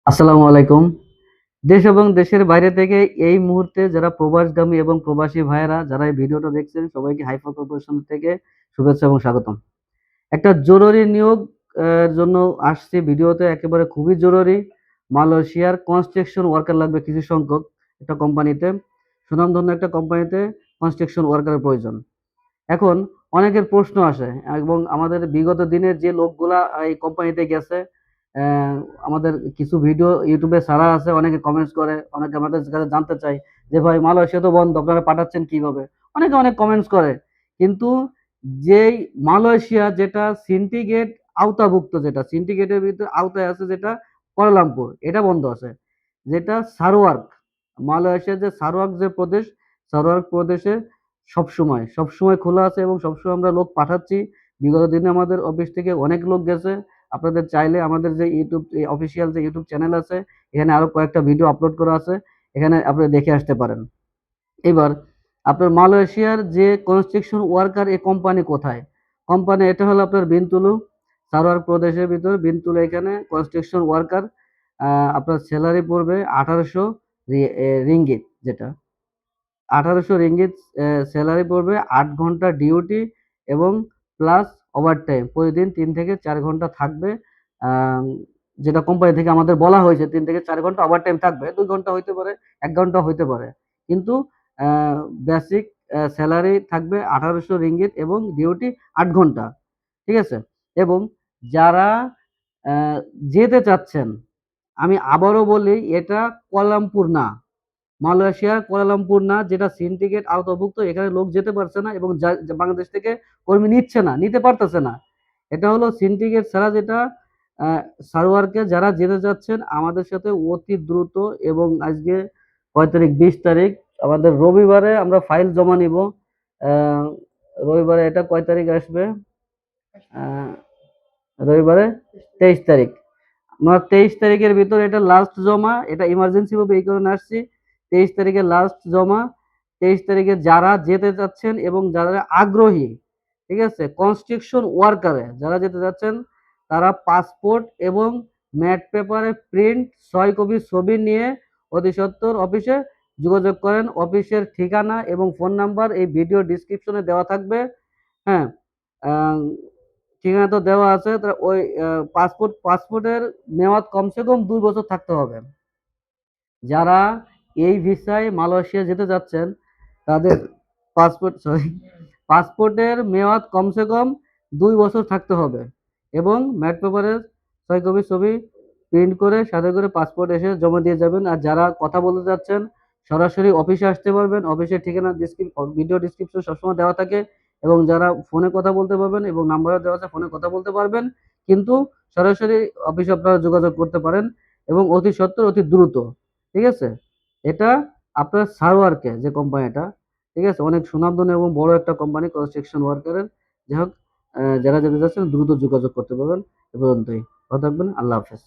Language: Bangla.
আসসালামু আলাইকুম। দেশ এবং দেশের বাইরে থেকে এই মুহূর্তে যারা প্রবাসগামী এবং প্রবাসী ভাইয়েরা যারা এই ভিডিওটা দেখছেন সবাইকে হাইফা কর্পোরেশন থেকে শুভেচ্ছা এবং স্বাগতম। একটা জরুরি নিয়োগ জন্য আসছি ভিডিওতে, একেবারে খুবই জরুরি। মালয়েশিয়ার কনস্ট্রাকশন ওয়ার্কার লাগবে কিছু সংখ্যক একটা কোম্পানিতে, সুনামধন্য একটা কোম্পানিতে কনস্ট্রাকশন ওয়ার্কারের প্রয়োজন। এখন অনেকের প্রশ্ন আসে এবং আমাদের বিগত দিনের যে লোকগুলা এই কোম্পানিতে গেছে, আমাদের কিছু ভিডিও ইউটিউবে ছাড়া আছে, অনেকে কমেন্টস করে, অনেকে আমাদের কাছে জানতে চায় যে ভাই মালয়েশিয়া তো বন্ধ, আপনারা পাঠাচ্ছেন কিভাবে? অনেকে অনেক কমেন্টস করে। কিন্তু যেই মালয়েশিয়া যেটা সিন্ডিকেট আওতাভুক্ত, যেটা সিন্ডিকেটের ভিতরে আওতায় আছে, যেটা কুয়ালালামপুর, এটা বন্ধ আছে। যেটা সারওয়ার্ক, মালয়েশিয়ার যে সারওয়ার্ক যে প্রদেশ, সারওয়ার্ক প্রদেশে সবসময় খোলা আছে এবং সবসময় আমরা লোক পাঠাচ্ছি। বিগত দিনে আমাদের অফিস থেকে অনেক লোক গেছে। আপনাদের চাইলে আমাদের যে ইউটিউব অফিসিয়াল যে ইউটিউব চ্যানেল আছে, এখানে আরো কয়েকটা ভিডিও আপলোড করা আছে, এখানে আপনি দেখে আসতে পারেন। এবার আপনার মালয়েশিয়ার যে কনস্ট্রাকশন ওয়ার্কার এই কোম্পানি কোথায়? কোম্পানি এটা হলো আপনার বিনতুলু, সারোয়ার প্রদেশের ভিতর বিনতুলু, এখানে কনস্ট্রাকশন ওয়ার্কার। আপনার স্যালারি পড়বে 1800 রিঙ্গিত, যেটা 1800 রিঙ্গিত স্যালারি পড়বে। 8 ঘন্টা ডিউটি এবং প্লাস ওভারটাইম প্রতিদিন 3 থেকে 4 ঘন্টা থাকবে। আম, যেটা কোম্পানি থেকে আমাদের বলা হয়েছে 3 থেকে 4 ঘন্টা ওভারটাইম থাকবে, 2 ঘন্টা হইতে পারে, 1 ঘন্টা হইতে পারে। কিন্তু বেসিক স্যালারি থাকবে 1800 রিঙ্গিত এবং ডিউটি 8 ঘন্টা। ঠিক আছে? এবং যারা আহ, যেতে চাচ্ছেন, আমি আবারও বলি, এটা কুয়ালালামপুর না, মালয়েশিয়ার কুয়ালালামপুর না, যেটা সিন্ডিকেট আওতাভুক্ত। এখানে লোক যেতে পারছে না এবং বাংলাদেশ থেকে কর্মী নিচ্ছে না, নিতে পারতেছে না। এটা হলো সিন্ডিকেট ছাড়া, যেটা সার্ভারকে যারা যেতে যাচ্ছেন আমাদের সাথে অতি দ্রুত। এবং আজকে কয় তারিখ? 20 তারিখ, আমাদের রবিবারে আমরা ফাইল জমা নিব। আহ, রবিবারে এটা কয় তারিখ আসবে? আহ, রবিবারে 23 তারিখ। আমার 23 তারিখের ভিতর এটা লাস্ট জমা, এটা ইমার্জেন্সি ভাবে এই কারণে আসছি। 23 তারিখে লাস্ট জমা। 23 তারিখে যারা যেতে চাচ্ছেন এবং যারা আগ্রহী, ঠিক আছে, কনস্ট্রাকশন ওয়ার্কারে যারা যেতে চাচ্ছেন, তারা পাসপোর্ট এবং ম্যাট পেপারে প্রিন্ট 6 কপি ছবি নিয়ে অতি সত্বর অফিসে যোগাযোগ করেন। অফিসের ঠিকানা এবং ফোন নাম্বার এই ভিডিও ডিসক্রিপশনে দেওয়া থাকবে। হ্যাঁ, আহ, ঠিকানা তো দেওয়া আছে। ওই পাসপোর্টের মেয়াদ কমসে কম 2 বছর থাকতে হবে। যারা এই ভিসায় মালয়েশিয়া যেতে যাচ্ছেন, তাদের পাসপোর্টের মেয়াদ কমসে কম 2 বছর থাকতে হবে এবং ম্যাট পেপারের 6 কপি ছবি প্রিন্ট করে সাথে করে পাসপোর্ট এসে জমা দিয়ে যাবেন। আর যারা কথা বলতে যাচ্ছেন, সরাসরি অফিসে আসতে পারবেন। অফিসের ঠিকানা ভিডিও ডিসক্রিপশন সবসময় দেওয়া থাকে। এবং যারা ফোনে কথা বলতে পারবেন এবং নাম্বারও দেওয়া আছে, ফোনে কথা বলতে পারবেন। কিন্তু সরাসরি অফিসে আপনারা যোগাযোগ করতে পারেন এবং অতি সত্বর, অতি দ্রুত। ঠিক আছে? এটা আপনার সারওয়ার্কে যে কোম্পানিটা, ঠিক আছে, অনেক সুনামধন্য এবং বড় একটা কোম্পানি কনস্ট্রাকশন ওয়ার্কারের। যাই হোক, যারা যেতে চাচ্ছেন দ্রুত যোগাযোগ করতে পারবেন। এ পর্যন্তই। ভালো থাকবেন। আল্লাহ হাফেজ।